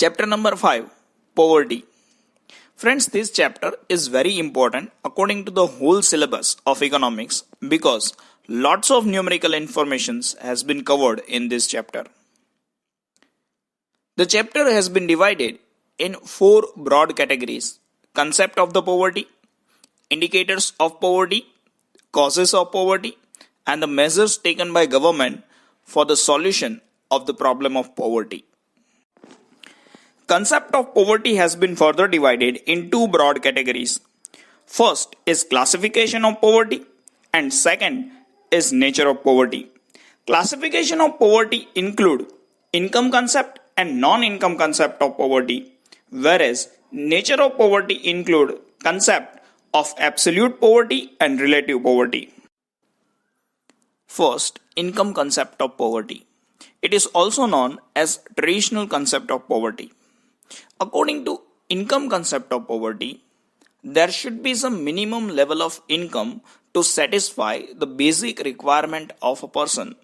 Chapter number 5, Poverty. Friends, this chapter is very important according to the whole syllabus of economics because lots of numerical informations has been covered in this chapter. The chapter has been divided in 4 broad categories: concept of the poverty, indicators of poverty, causes of poverty, and the measures taken by government for the solution of the problem of poverty. Concept of poverty has been further divided in 2 broad categories. First is classification of poverty and second is nature of poverty. Classification of poverty include income concept and non-income concept of poverty, whereas nature of poverty include concept of absolute poverty and relative poverty. First, income concept of poverty. It is also known as traditional concept of poverty. According to income concept of poverty, there should be some minimum level of income to satisfy the basic requirement of a person.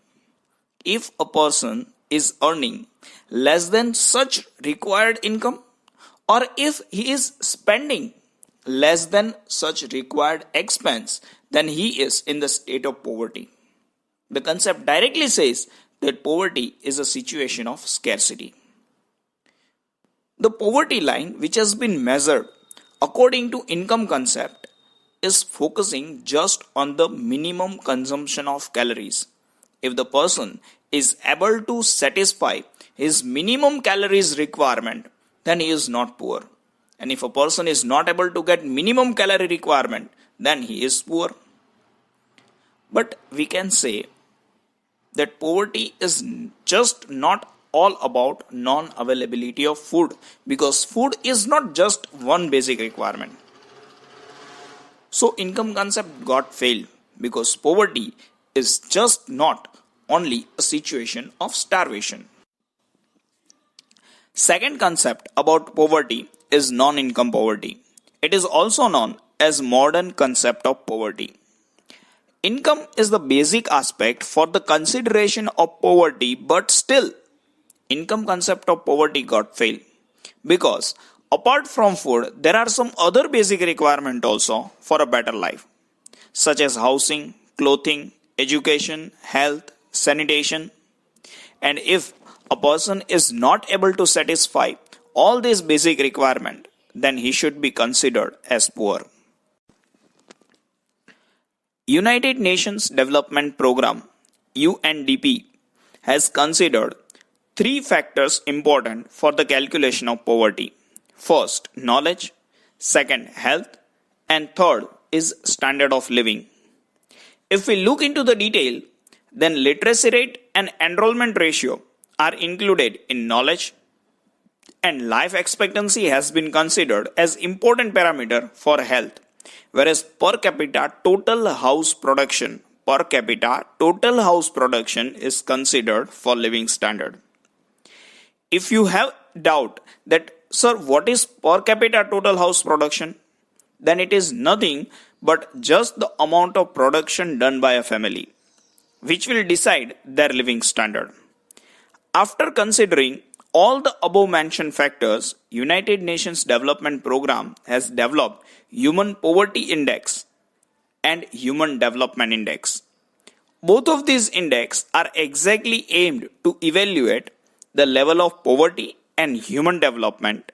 If a person is earning less than such required income, or if he is spending less than such required expense, then he is in the state of poverty. The concept directly says that poverty is a situation of scarcity. The poverty line, which has been measured according to income concept, is focusing just on the minimum consumption of calories. If the person is able to satisfy his minimum calories requirement, then he is not poor. And if a person is not able to get minimum calorie requirement, then he is poor. But we can say that poverty is just not all about non-availability of food, because food is not just one basic requirement. So income concept got failed because poverty is just not only a situation of starvation. Second concept about poverty is non-income poverty. It is also known as modern concept of poverty. Income is the basic aspect for the consideration of poverty, but still income concept of poverty got failed because apart from food, there are some other basic requirements also for a better life, such as housing, clothing, education, health, sanitation. And if a person is not able to satisfy all these basic requirements, then he should be considered as poor. United Nations Development Programme (UNDP) has considered 3 factors important for the calculation of poverty. First, knowledge. Second, health. And third is standard of living. If we look into the detail, then literacy rate and enrollment ratio are included in knowledge, and life expectancy has been considered as important parameter for health, whereas per capita total house production is considered for living standard. If you have doubt that, sir, what is per capita total house production? Then it is nothing but just the amount of production done by a family, which will decide their living standard. After considering all the above mentioned factors, United Nations Development Programme has developed Human Poverty Index and Human Development Index. Both of these index are exactly aimed to evaluate the level of poverty and human development.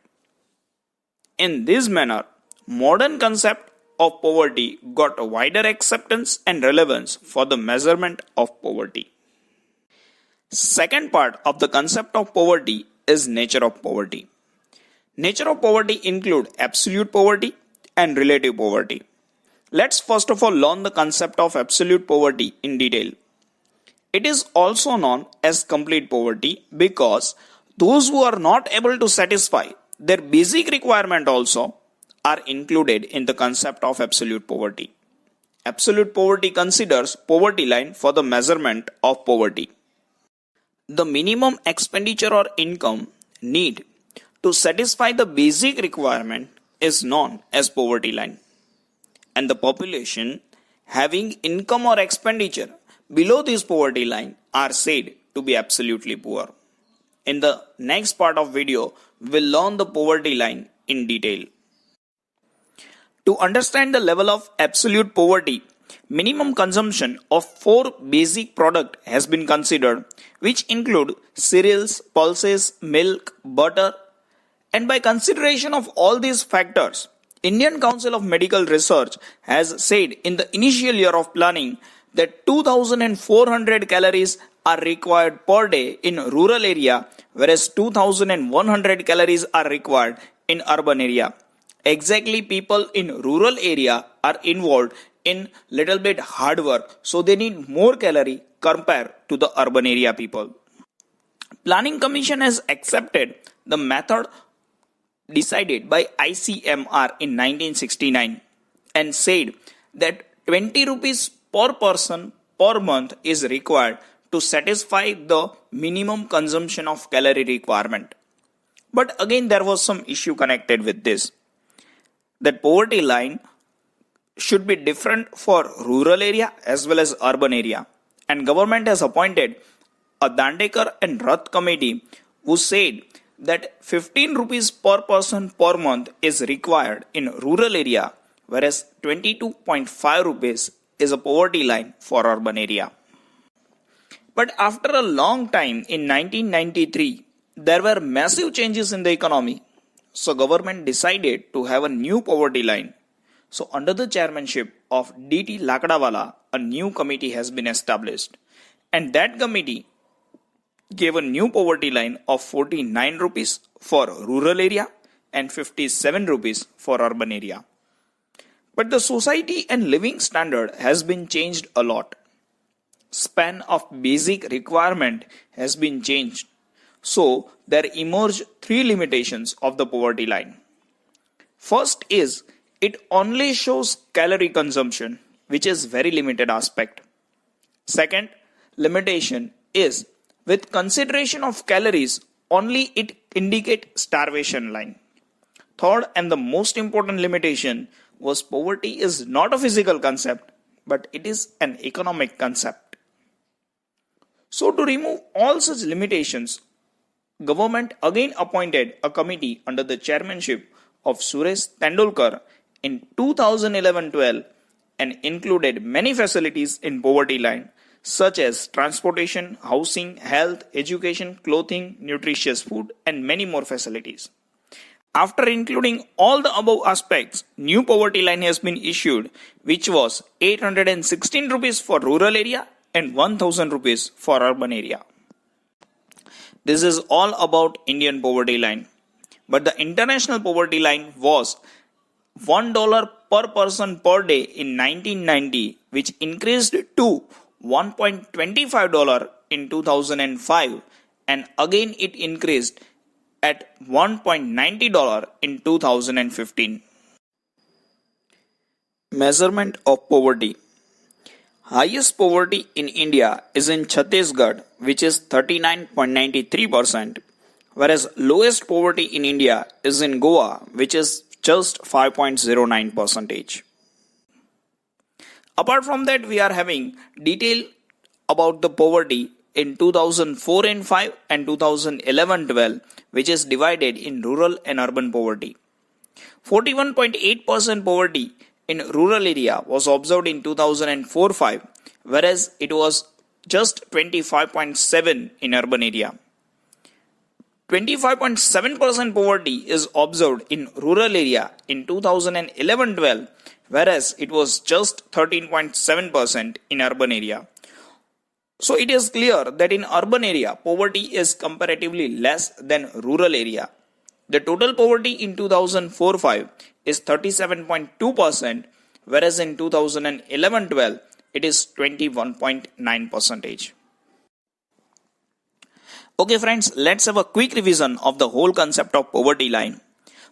In this manner, modern concept of poverty got a wider acceptance and relevance for the measurement of poverty. Second part of the concept of poverty is nature of poverty. Nature of poverty include absolute poverty and relative poverty. Let's first of all learn the concept of absolute poverty in detail. It is also known as complete poverty because those who are not able to satisfy their basic requirement also are included in the concept of absolute poverty. Absolute poverty considers poverty line for the measurement of poverty. The minimum expenditure or income need to satisfy the basic requirement is known as poverty line. And the population having income or expenditure below this poverty line are said to be absolutely poor. In the next part of video, we'll learn the poverty line in detail. To understand the level of absolute poverty, minimum consumption of 4 basic products has been considered, which include cereals, pulses, milk, butter, and by consideration of all these factors, Indian Council of Medical Research has said in the initial year of planning that 2400 calories are required per day in rural area, whereas 2100 calories are required in urban area. Exactly, people in rural area are involved in little bit hard work, so they need more calorie compared to the urban area people. Planning Commission has accepted the method decided by ICMR in 1969 and said that 20 rupees per person per month is required to satisfy the minimum consumption of calorie requirement. But again, there was some issue connected with this. That poverty line should be different for rural area as well as urban area, and government has appointed a Dandekar and Rath committee who said that 15 rupees per person per month is required in rural area, whereas 22.5 rupees is a poverty line for urban area. But after a long time in 1993, there were massive changes in the economy. So government decided to have a new poverty line. So under the chairmanship of D.T. Lakdawala, a new committee has been established. And that committee gave a new poverty line of 49 rupees for rural area and 57 rupees for urban area. But the society and living standard has been changed a lot. Span of basic requirement has been changed. So there emerge 3 limitations of the poverty line. First is it only shows calorie consumption, which is very limited aspect. Second limitation is with consideration of calories, only it indicate starvation line. Third and the most important limitation was poverty is not a physical concept, but it is an economic concept. So to remove all such limitations, government again appointed a committee under the chairmanship of Suresh Tendulkar in 2011-12 and included many facilities in poverty line such as transportation, housing, health, education, clothing, nutritious food and many more facilities. After including all the above aspects, new poverty line has been issued, which was 816 rupees for rural area and 1000 rupees for urban area. This is all about Indian poverty line. But the international poverty line was $1 per person per day in 1990, which increased to $1.25 in 2005, and again it increased at $1.90 in 2015. Measurement of poverty. Highest poverty in India is in Chhattisgarh, which is 39.93%, whereas lowest poverty in India is in Goa, which is just 5.09%. Apart from that, we are having detail about the poverty in 2004 and 5 and 2011-12, which is divided in rural and urban poverty. 41.8% poverty in rural area was observed in 2004-5, whereas it was just 25.7% in urban area. 25.7% poverty is observed in rural area in 2011-12, whereas it was just 13.7% in urban area. So it is clear that in urban area, poverty is comparatively less than rural area. The total poverty in 2004-5 is 37.2%, whereas in 2011-12, it is 21.9%. Okay friends, let's have a quick revision of the whole concept of poverty line.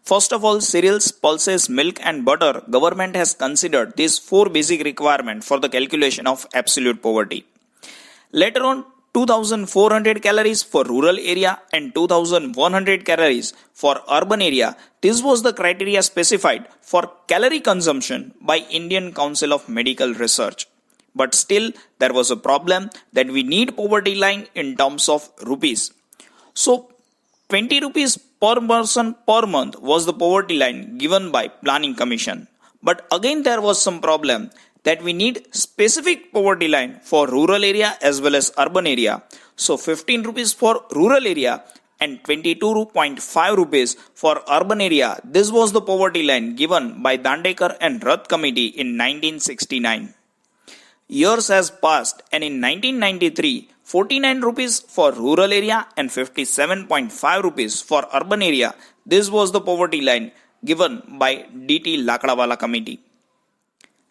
First of all, cereals, pulses, milk and butter, government has considered these 4 basic requirements for the calculation of absolute poverty. Later on, 2400 calories for rural area and 2100 calories for urban area. This was the criteria specified for calorie consumption by Indian Council of Medical Research. But still, there was a problem that we need poverty line in terms of rupees. So 20 rupees per person per month was the poverty line given by Planning Commission. But again there was some problem that we need specific poverty line for rural area as well as urban area. So 15 rupees for rural area and 22.5 rupees for urban area. This was the poverty line given by Dandekar and Rath committee in 1969. Years has passed and in 1993, 49 rupees for rural area and 57.5 rupees for urban area. This was the poverty line given by DT Lakdawala committee.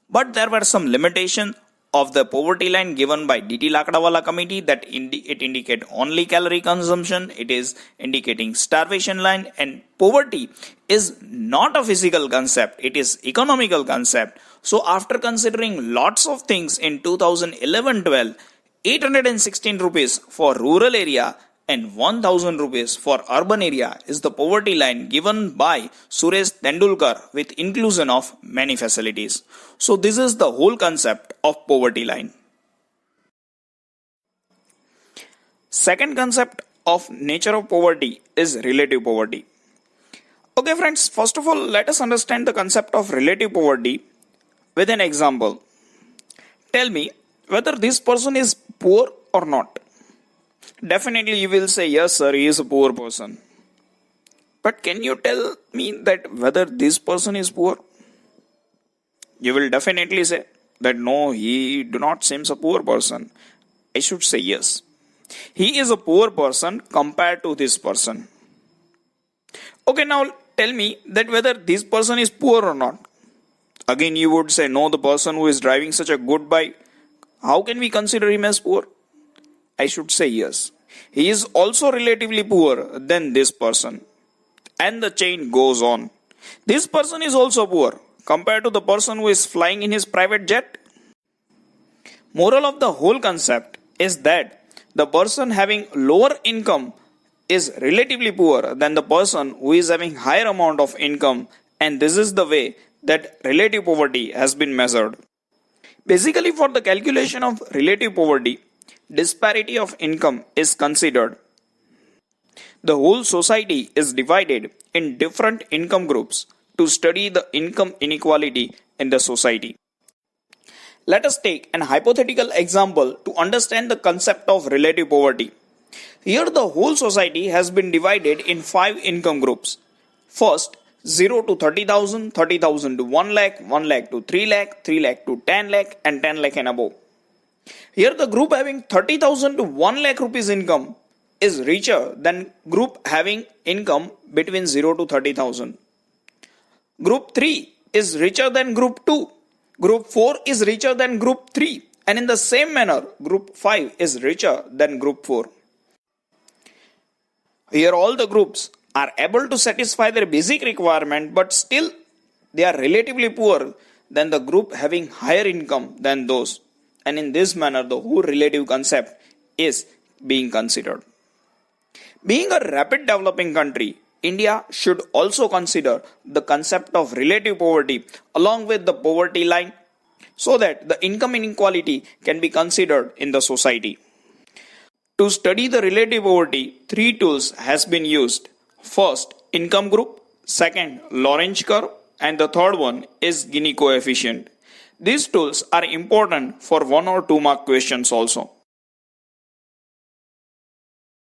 But there were some limitations of the poverty line given by DT Lakdawala committee that it indicate only calorie consumption, it is indicating starvation line, and poverty is not a physical concept, it is economical concept. So after considering lots of things in 2011-12, 816 rupees for rural area and 1000 rupees for urban area is the poverty line given by Suresh Tendulkar with inclusion of many facilities. So this is the whole concept of poverty line. Second concept of nature of poverty is relative poverty. Okay friends, first of all let us understand the concept of relative poverty with an example. Tell me whether this person is poor or not. Definitely you will say, yes sir, he is a poor person. But can you tell me that whether this person is poor? You will definitely say that no, he do not seems a poor person. I should say yes. He is a poor person compared to this person. Okay, now tell me that whether this person is poor or not. Again you would say, no, the person who is driving such a good bike, how can we consider him as poor? I should say yes. He is also relatively poor than this person. And the chain goes on. This person is also poor compared to the person who is flying in his private jet. Moral of the whole concept is that the person having lower income is relatively poor than the person who is having higher amount of income, and this is the way that relative poverty has been measured. Basically, for the calculation of relative poverty, disparity of income is considered. The whole society is divided in different income groups to study the income inequality in the society. Let us take an hypothetical example to understand the concept of relative poverty. Here the whole society has been divided in 5 income groups. First, 0 to 30,000, 30,000 to 1 lakh, 1 lakh to 3 lakh, 3 lakh to 10 lakh and 10 lakh and above. Here the group having 30,000 to 1 lakh rupees income is richer than group having income between 0 to 30,000. Group 3 is richer than group 2. Group 4 is richer than group 3. And in the same manner, group 5 is richer than group 4. Here all the groups are able to satisfy their basic requirement, but still they are relatively poor than the group having higher income than those. And in this manner, the whole relative concept is being considered. Being a rapid developing country, India should also consider the concept of relative poverty along with the poverty line so that the income inequality can be considered in the society. To study the relative poverty, 3 tools has been used. First, income group. Second, Lorentz curve. And the third one is Gini coefficient. These tools are important for 1 or 2 mark questions also.